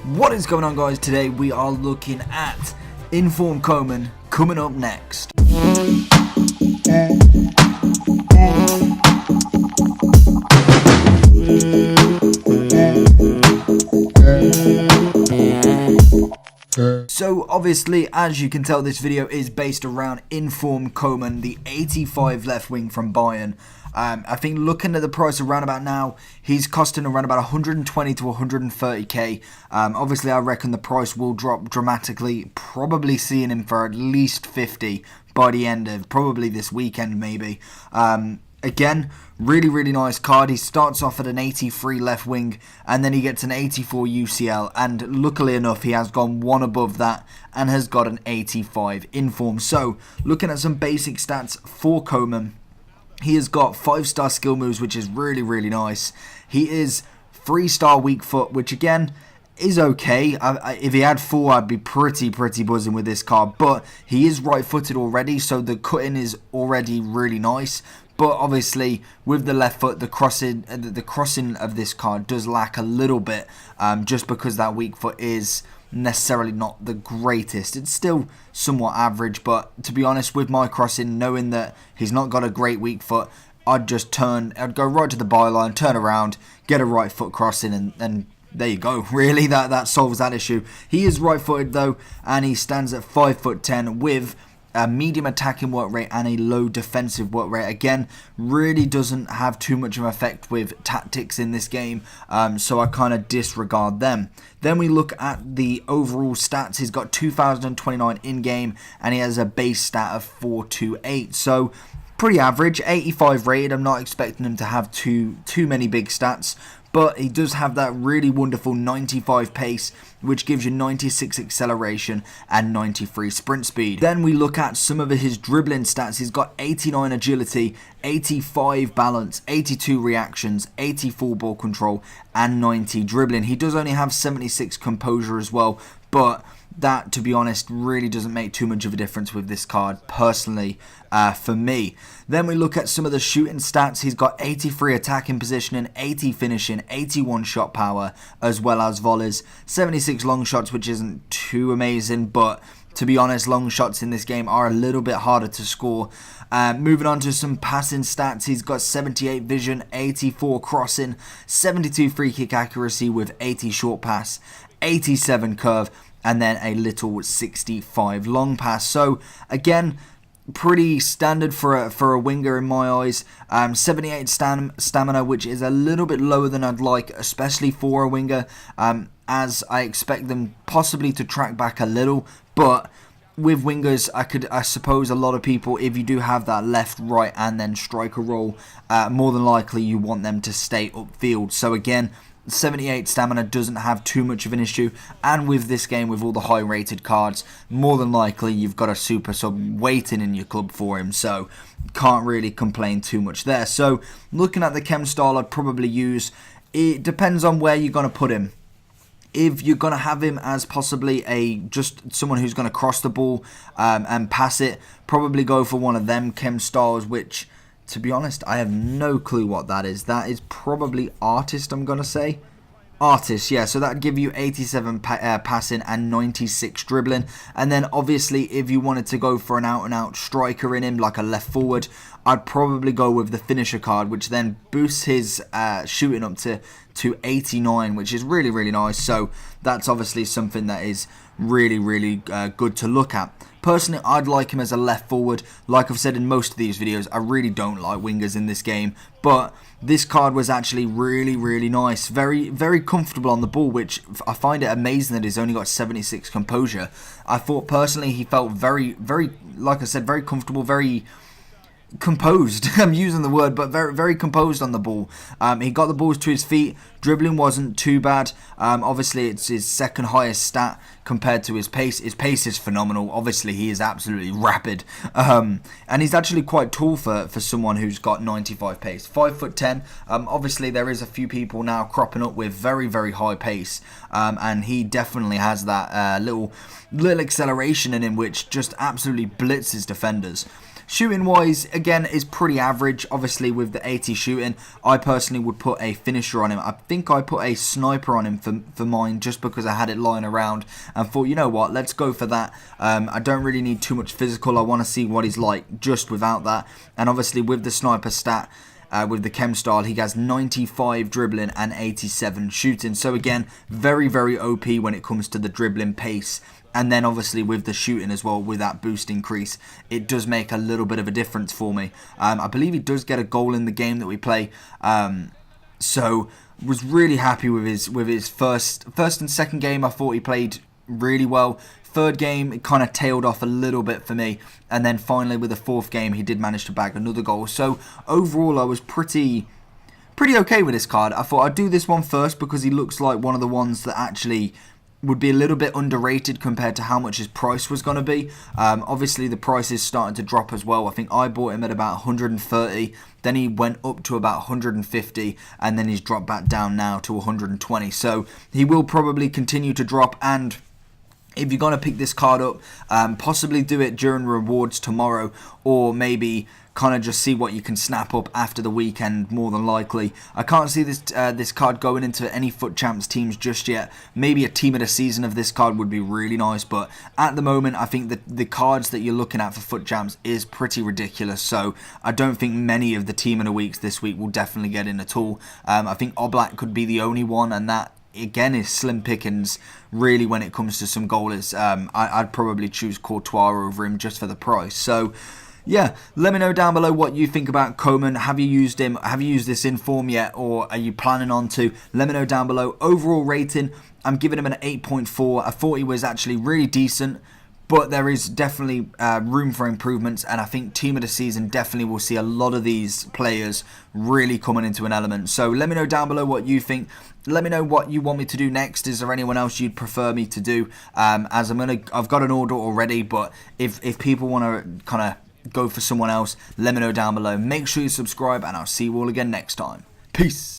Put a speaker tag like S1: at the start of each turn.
S1: What is going on, guys? Today we are looking at In-Form Coman coming up next. So obviously, as you can tell, this video is based around In-Form Coman, the 85 left wing from Bayern. I think looking at the price around about now, he's costing around about 120 to 130k. Obviously, I reckon the price will drop dramatically, probably seeing him for at least 50 by the end of probably this weekend maybe. Again, really nice card. He starts off at an 83 left wing and then he gets an 84 UCL, and luckily enough he has gone one above that and has got an 85 In-Form. So looking at some basic stats for Coman, he has got 5-star skill moves, which is really nice. He is 3-star weak foot, which again is okay. If he had 4, I'd be pretty buzzing with this card, but he is right-footed already, so the cutting is already really nice. But obviously, with the left foot, the crossing of this card does lack a little bit, just because that weak foot is necessarily not the greatest. It's still somewhat average, but to be honest, with my crossing, knowing that he's not got a great weak foot, I'd go right to the byline, turn around, get a right foot crossing, and there you go. Really, that solves that issue. He is right-footed though, and he stands at 5'10" with a medium attacking work rate and a low defensive work rate. Again, really doesn't have too much of an effect with tactics in this game, so I kind of disregard them. Then we look at the overall stats. He's got 2,029 in-game and he has a base stat of 428, so pretty average. 85 rated. I'm not expecting him to have too many big stats, but he does have that really wonderful 95 pace, which gives you 96 acceleration and 93 sprint speed. Then we look at some of his dribbling stats. He's got 89 agility, 85 balance, 82 reactions, 84 ball control, and 90 dribbling. He does only have 76 composure as well, but that, to be honest, really doesn't make too much of a difference with this card, personally, for me. Then we look at some of the shooting stats. He's got 83 attacking positioning, 80 finishing, 81 shot power, as well as volleys, 76 long shots, which isn't too amazing, but to be honest, long shots in this game are a little bit harder to score. Moving on to some passing stats, he's got 78 vision, 84 crossing, 72 free kick accuracy with 80 short pass, 87 curve, and then a little 65 long pass. So again, pretty standard for a winger in my eyes. 78 stamina, which is a little bit lower than I'd like, especially for a winger, as I expect them possibly to track back a little. But with wingers, I suppose a lot of people, if you do have that left, right, and then striker role, more than likely you want them to stay upfield. So again, 78 stamina doesn't have too much of an issue, and with this game, with all the high rated cards, more than likely you've got a super sub waiting in your club for him, so can't really complain too much there. So looking at the chem style, I'd probably use, it depends on where you're going to put him. If you're going to have him as possibly just someone who's going to cross the ball and pass it, probably go for one of them chem styles, which, to be honest, I have no clue what that is. That is probably Artist, I'm going to say. Artist, yeah, so that'd give you 87 passing and 96 dribbling. And then obviously, if you wanted to go for an out-and-out striker in him, like a left forward, I'd probably go with the finisher card, which then boosts his shooting up to 89, which is really nice. So that's obviously something that is really good to look at. Personally, I'd like him as a left forward. Like I've said in most of these videos, I really don't like wingers in this game, but this card was actually really nice. Very comfortable on the ball, which I find it amazing that he's only got 76 composure. I thought personally he felt very, like I said, very comfortable, very composed. I'm using the word, but very composed on the ball. He got the balls to his feet. Dribbling wasn't too bad. Obviously, it's his second highest stat compared to his pace. His pace is phenomenal. Obviously, he is absolutely rapid. And he's actually quite tall for someone who's got 95 pace. 5'10". Obviously, there is a few people now cropping up with very high pace. And he definitely has that little acceleration in him, which just absolutely blitzes defenders. Shooting wise, again, is pretty average. Obviously, with the 80 shooting, I personally would put a finisher on him. I think I put a sniper on him for mine just because I had it lying around and thought, you know what, let's go for that. I don't really need too much physical. I want to see what he's like just without that. And obviously, with the sniper stat, with the chem style, he has 95 dribbling and 87 shooting. So again, very, very OP when it comes to the dribbling pace. And then obviously with the shooting as well, with that boost increase, it does make a little bit of a difference for me. I believe he does get a goal in the game that we play. So was really happy with his first and second game. I thought he played really well. Third game, it kind of tailed off a little bit for me. And then finally with the fourth game, he did manage to bag another goal. So overall, I was pretty okay with this card. I thought I'd do this one first because he looks like one of the ones that actually would be a little bit underrated compared to how much his price was going to be. Obviously, the price is starting to drop as well. I think I bought him at about 130. Then he went up to about 150. And then he's dropped back down now to 120. So he will probably continue to drop. And if you're going to pick this card up, possibly do it during rewards tomorrow, or maybe kind of just see what you can snap up after the weekend, more than likely. I can't see this card going into any FUT Champs teams just yet. Maybe a team of the season of this card would be really nice, but at the moment, I think that the cards that you're looking at for FUT Champs is pretty ridiculous, so I don't think many of the team of the weeks this week will definitely get in at all. I think Oblak could be the only one, and that again is slim pickings really when it comes to some goalers. I'd probably choose Courtois over him just for the price. So yeah, let me know down below what you think about Coman. Have you used him? Have you used this in-form yet, or are you planning on to? Let me know down below. Overall rating, I'm giving him an 8.4. I thought he was actually really decent, but there is definitely room for improvements, and I think team of the season definitely will see a lot of these players really coming into an element. So let me know down below what you think. Let me know what you want me to do next. Is there anyone else you'd prefer me to do? As I've got an order already, but if people want to kind of go for someone else, let me know down below. Make sure you subscribe, and I'll see you all again next time. Peace.